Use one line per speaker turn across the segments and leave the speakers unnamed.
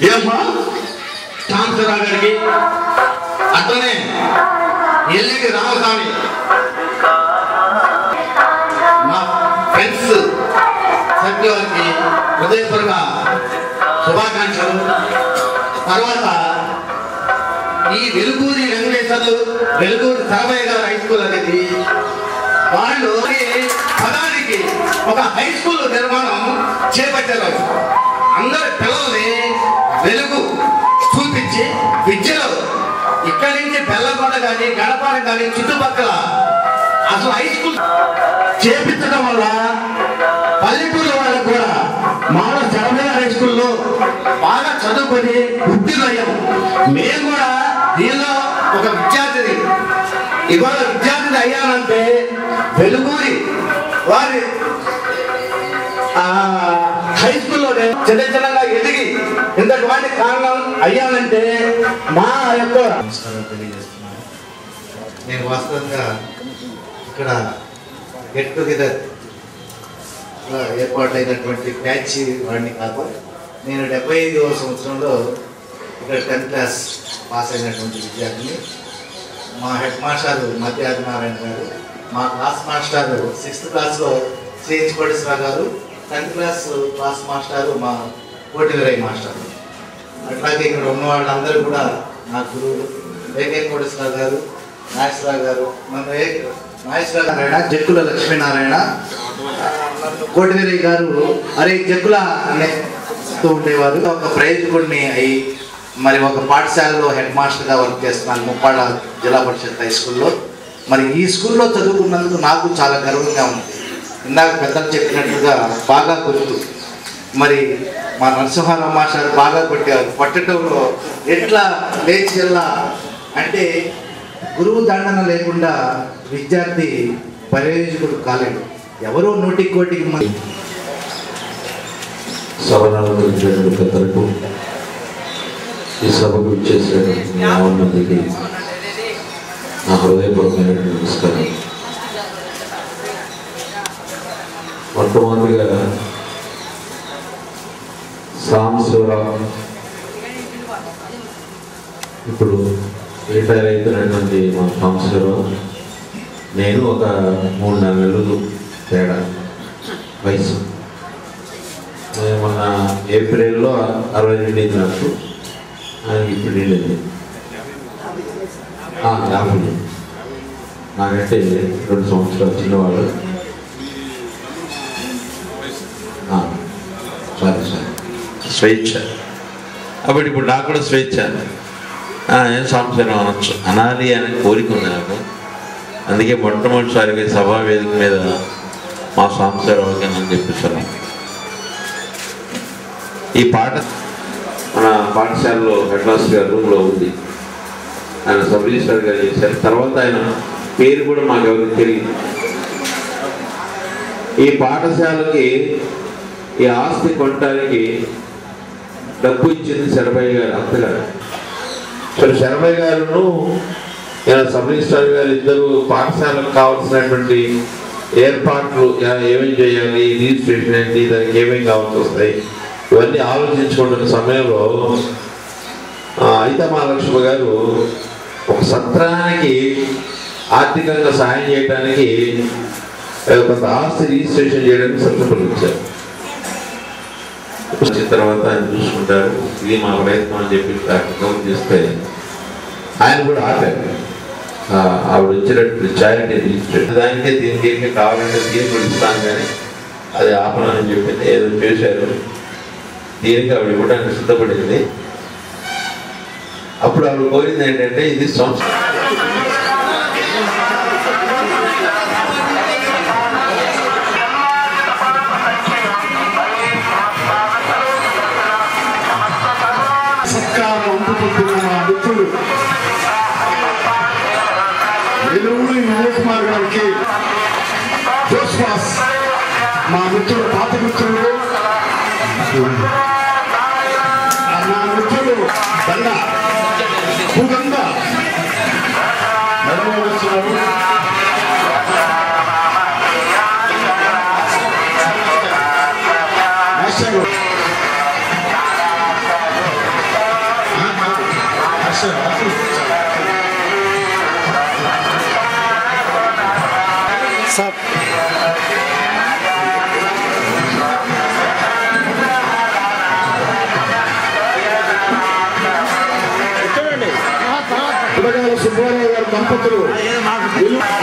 ఏమ్మా ఛాన్సలర్ గారికి అట్లనే ఎల్లికి రామస్వామి మా ఫ్రెండ్స్ సభ్యు వారికి హృదయపూర్వక శుభాకాంక్షలు. తర్వాత ఈ వెలుగూరి వెంకటేశ్వర్లు వెలుగూరి సరమయ్య గారు హై స్కూల్ అనేది వాళ్ళు పదానికి ఒక హై స్కూల్ నిర్మాణం చేపట్టారు. అందరి పిల్లల్ని వెలుగు చూపించి విద్యలో ఇక్కడి నుంచి బెల్లకొండ కానీ గడపాడ కానీ చుట్టుపక్కల అసలు హై స్కూల్ చేపించడం వల్ల పల్లెటూరు వాళ్ళకు కూడా మానవ సరమయ్య హై స్కూల్లో బాగా చదువుకొని ఉత్తీర్ణయ్యాం. మేము కూడా దీనిలో ఒక విద్యార్థిని ఇవాళ విద్యార్థిని అయ్యానంటే వెలుగూరి వారి హై స్కూల్లోనే చిన్న చిన్నగా ఎదిగి ఇంతటి కారణం అయ్యానంటే మా యొక్క
తెలియజేస్తున్నాను. నేను వాస్తవంగా ఇక్కడ గెట్ టుగెదర్ ఏర్పాటైనటువంటి బ్యాచ్ వాడిని కాదు. నేను 75వ సంవత్సరంలో ఇక్కడ 10th క్లాస్ పాస్ అయినటువంటి విద్యార్థిని. మా హెడ్ మాస్టర్ మధ్య ఆదినారాయణ గారు, మా క్లాస్ మాస్టర్ 6th క్లాస్లో శ్రీ కోటేశ్వర గారు, 10th క్లాస్ మాస్టారు మా కోటివీరయ్య మాస్టర్. అట్లాగే ఇక్కడ ఉన్న వాళ్ళందరూ కూడా నా గురువులు. ఏకే కోటేశ్వర గారు, నాగేశ్వరరావు గారు, మన నాగేశ్వరనారాయణ, జక్కుల లక్ష్మీనారాయణ, కోటివీరయ్య గారు అరే జక్కుల అనేస్తూ ఉండేవారు. ఒక ప్రయోజకుడిని అయ్యి మరి ఒక పాఠశాలలో హెడ్ మాస్టర్గా వర్క్ చేస్తున్నాను ముప్పాళ్ళ జిల్లా పరిషత్ హై స్కూల్లో. మరి ఈ స్కూల్లో చదువుకున్నందుకు నాకు చాలా గర్వంగా ఉంది. ఇందాక పెద్దలు చెప్పినట్టుగా బాగా గుర్తు. మరి మా నరసింహారావు మాస్టర్ బాగా కొట్టేవారు. కొట్టడంలో ఎట్లా లేచి వెళ్ళా అంటే గురువు దండన లేకుండా విద్యార్థి ప్రయోజకుడు కాలేడు. ఎవరో నోటికి కోటికి మంది
పెద్దలకు ఈ సభకు ఇచ్చేసినటువంటి మందికి నా హృదయపూర్వకమైన నమస్కారం. మొట్టమొదటిగా సాంబశివరావు ఇప్పుడు రిటైర్ అవుతున్నటువంటి మా సాంబశివరావు నేను ఒక 3-4 నెలలు తేడా వయసు. మొన్న ఏప్రిల్లో 62 నాకు, ఆయన ఇప్పుడు నిండింది 50. నాకంటే 2 సంవత్సరాలు చిన్నవాడు. సరే స్వేచ్ఛ కాబట్టి ఇప్పుడు నాకు కూడా స్వేచ్ఛ. ఏం సంవత్సరం అనొచ్చు, అనాలి అనే కోరిక ఉంది నాకు. అందుకే మొట్టమొదటిసారిగా సభా వేదిక మీద మా సంవత్సరాలకి అని చెప్పేసాను. ఈ పాట మన పాఠశాలలో హెడ్ మాస్టర్ గారి రూమ్లో ఉంది. ఆయన సబ్ రిజిస్టర్ గారు చేశారు. తర్వాత ఆయన పేరు కూడా మాకు ఎవరికి తెలియదు. ఈ పాఠశాలకి ఈ ఆస్తి కొనడానికి డబ్బు ఇచ్చింది శరభయ్య గారు అత్తగారు. సరే శరభయ్య గారును సబ్ రిజిస్టర్ గారు ఇద్దరు పాఠశాలకు కావాల్సినటువంటి ఏర్పాట్లు ఏమేమి చేయాలి, రిజిస్ట్రేషన్ ఏంటి, దానికి ఏమేమి కావాల్సి వస్తాయి, ఇవన్నీ ఆలోచించుకుంటున్న సమయంలో అయితే మహాలక్ష్మి గారు ఒక సత్రానికి ఆర్థికంగా సహాయం చేయడానికి కొంత ఆస్తి రిజిస్ట్రేషన్ చేయడానికి సంతృప్తులు ఇచ్చారు. వచ్చిన తర్వాత ఆయన చూసుకుంటారు, ఇది మా ప్రయత్నం అని చెప్పి గౌరవం చేస్తే ఆయన కూడా ఆపారు. ఆవిడ వచ్చినట్టు చారిటీ రిజిస్ట్రేషన్ దానికే దీనికి కావాలంటే దీనికి కూడా ఇస్తాను కానీ అది ఆపనని చెప్పింది. ఏదో చేశారు, దీనికి ఆవిడ ఇవ్వడానికి సిద్ధపడింది. అప్పుడు ఆవిడ కోరింది ఏంటంటే ఇది సంవత్సరం
వెలుగురి విజయ్ కుమార్ గారికి జోస్వాస్ మా మిత్రుడు, పాత మిత్రుడు, నా మిత్రుడు దండ భూగంధ నెరవేరుస్తున్నారు. మాస్టర్
సార్
పుడగాల సుబ్బారావు గారి దంపతులు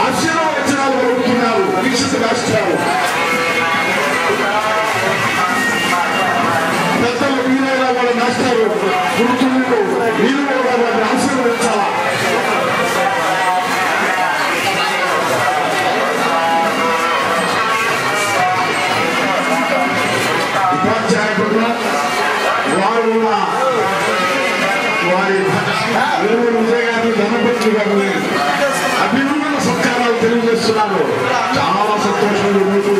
ఆశీర్వచనాలు పలుకుతున్నారు వీక్షిత రాష్ట్రాలు పెద్దలు వీరైనా వాళ్ళ మాస్టారు గుర్తులు వీరు కూడా వారిని ఆశీర్వదించాలా ఉపాధ్యాయులు వారు వారి విజయ గారిని ధనపతి గారిని అభినందన సత్కారాలు తెలియజేస్తున్నారు. చాలా సంతోషం ఈరోజు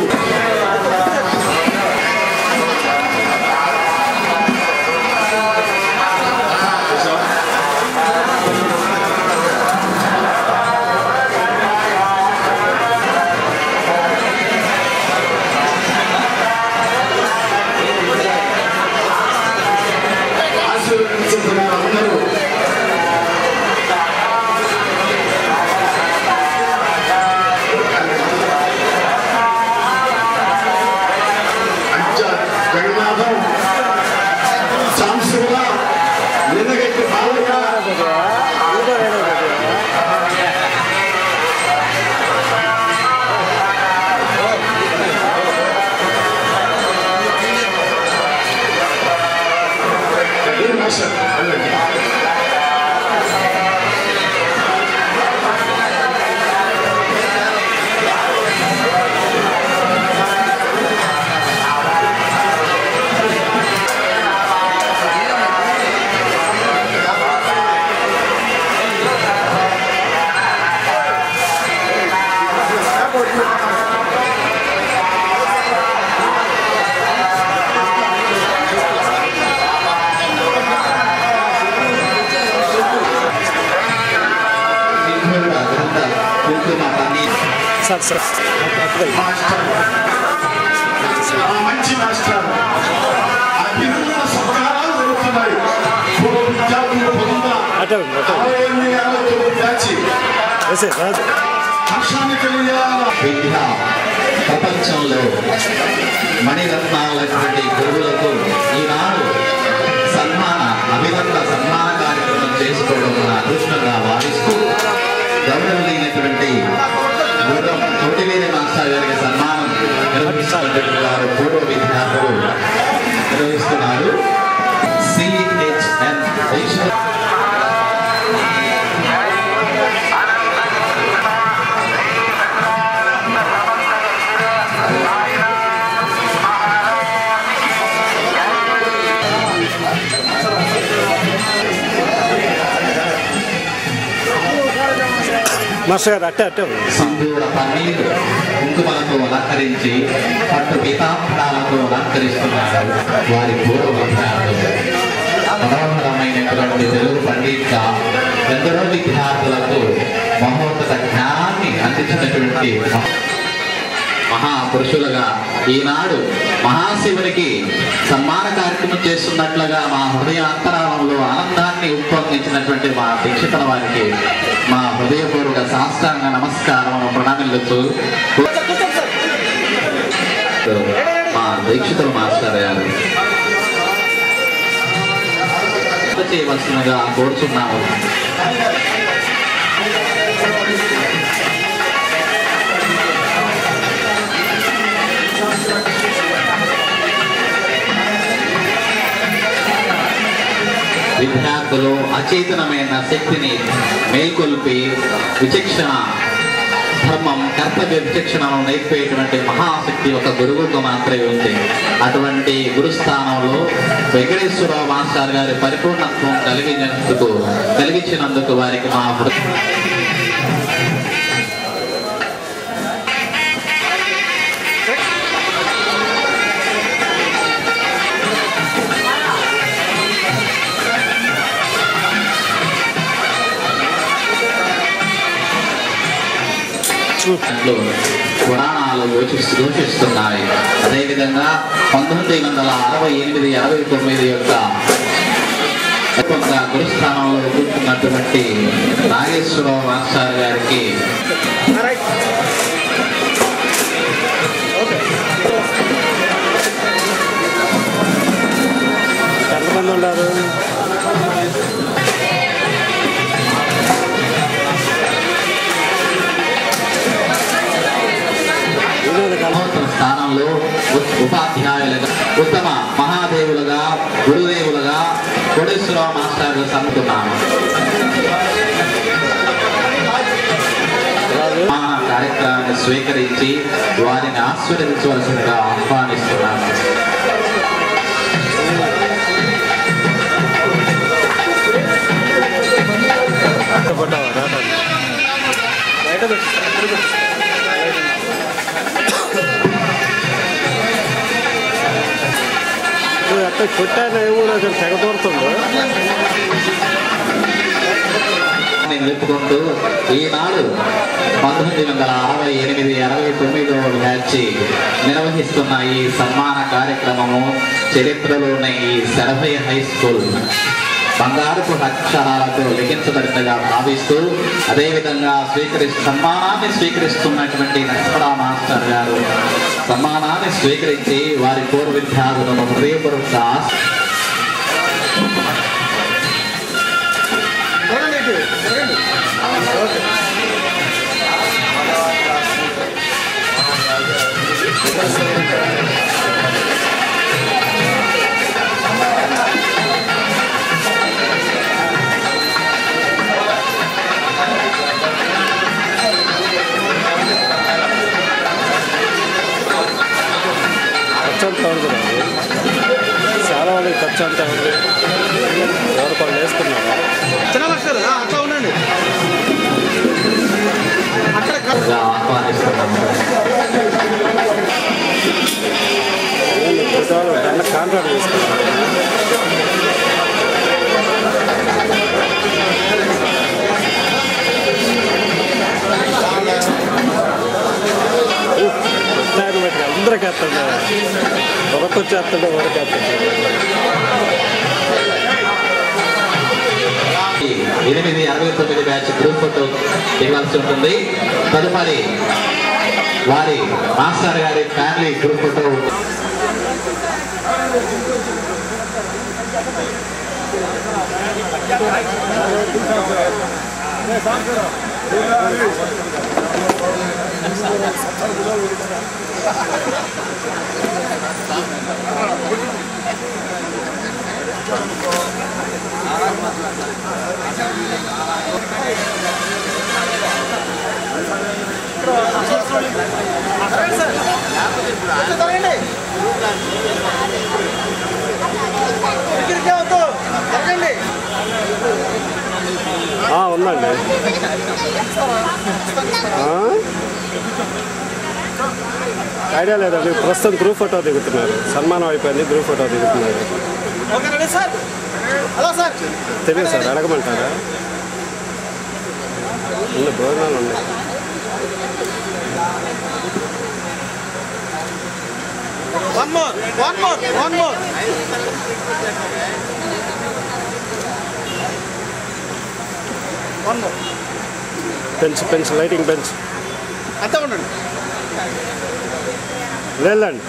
ఆశీర్వదించుతున్నారు అందరూ. జగన్నాథం సాంశివ నిన్నగట్టి బాలయ్య
సార్
మంచి మాస్టర్ అభినందన సత్కారాలు జరుగుతున్నాయి. విద్యార్థులు హర్షాన్ని కలిగేలా
విద్య ప్రపంచంలో మణిరత్నాలైనటువంటి గురువులకు ఈనాడు అభినందన సన్మాన కార్యక్రమం చేసుకోవడం మన అదృష్టంగా భావిస్తూ గౌరవనీయులైనటువంటి గుర్రం తోటివేరి మాస్టర్ గారికి సన్మానం నిర్వహిస్తున్నటువంటి వారు పూర్వ విద్యార్థులు నిర్వహిస్తున్నారు. CHN
మాస్టర్ గారు అట్టే
సింధూర పన్నీరు కుంకుమలతో అలంకరించి పట్టు పీతాంబరాలతో అలంకరిస్తున్నారు వారి పూర్వ విద్యార్థులు. మనోహరమైనటువంటి తెలుగు పండిత ఎందరో విద్యార్థులకు మహోన్నత జ్ఞానాన్ని అందించినటువంటి మహాపురుషులుగా ఈనాడు మహాశివునికి సన్మాన కార్యక్రమం చేస్తున్నట్లుగా మా హృదయాంతరాలంలో ఆనందాన్ని ఉప్పొందించినటువంటి మా దీక్షితుల వారికి మా హృదయపూర్వక సాష్టాంగ నమస్కారం ప్రణాళిస్తూ మా దీక్షితుల మాస్టర్ గారు చేయవలసిందిగా కోరుచున్నాము. విద్యార్థులు అచేతనమైన శక్తిని మేల్కొల్పి విచక్షణ ధర్మం కర్తవ్య విచక్షణను నేర్పేటువంటి మహాశక్తి ఒక గురువుకు మాత్రమే ఉంది. అటువంటి గురుస్థానంలో వెంకటేశ్వరరావు మాస్టర్ గారి పరిపూర్ణత్వం కలిగించినందుకు వారికి మా పురాణాలు ఘోషిస్తున్నాయి. అదేవిధంగా 1968-69 యొక్క
గురుస్థానంలో కూర్చున్నటువంటి నాగేశ్వరరావు మాస్టర్ గారికి
ఎంతమంది ఉన్నారు?
స్థానంలో ఉపాధ్యాయులుగా ఉత్తమ మహాదేవులుగా గురుదేవులుగా కోటేశ్వరరావు మాస్టర్లు సమ్ముతున్నాను. కార్యక్రమాన్ని స్వీకరించి వారిని ఆశీర్వదించవలసిందిగా ఆహ్వానిస్తున్నాను.
అట్లా కొట్టాను కూడా అసలు తెగదూరుతుందో
నిలుపుకుంటూ ఈనాడు 1968-69 బ్యాచ్ నిర్వహిస్తున్న ఈ సన్మాన కార్యక్రమము చరిత్రలోని ఈ శరభయ్య హై స్కూల్ బంగారపు అక్షరాలతో లిఖించబడినగా భావిస్తూ అదేవిధంగా సన్మానాన్ని స్వీకరిస్తున్నటువంటి నరసింహరావు మాస్టర్ గారు సన్మానాన్ని స్వీకరించి వారి పూర్వ విద్యార్థులను హృదయపూర్వక
ఖర్చు అంతా ఉంది. చాలా వాళ్ళకి ఖర్చు అంతా ఉంది. ఎవరు కొన్ని వేసుకున్నారు అట్లా ఉండండి. దాన్ని కాంట్రాక్ట్ తీసుకున్నారు. అందరికి వేస్తాడు, ఒకరికి వచ్చేస్తాడు, ఒకరికి వేస్తాడు.
869 బ్యాచ్ గ్రూప్ ఫోటో ఇవ్వాల్సి ఉంటుంది. తదుపరి వారి మాస్టర్ గారి ఫ్యామిలీ గ్రూప్ ఫోటో
ఉందండి. ఐడియా లేదండి. ప్రస్తుతం గ్రూప్ ఫోటో దిగుతున్నారు. సన్మానం అయిపోయింది, గ్రూప్ ఫోటో దిగుతున్నారు. తెలియదు సార్, అడగమంటారా? భోజనాలు ఉన్నాయి. పెంచ్ లైటింగ్ పెంచ్ అంతా ఉండండి. లేదండి.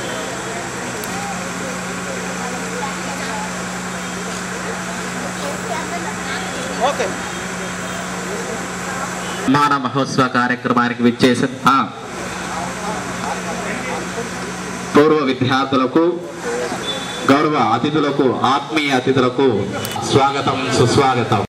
ఓకే.
సన్మాన మహోత్సవ కార్యక్రమానికి విచ్చేసిన పూర్వ విద్యార్థులకు, గౌరవ అతిథులకు, ఆత్మీయ అతిథులకు స్వాగతం, సుస్వాగతం.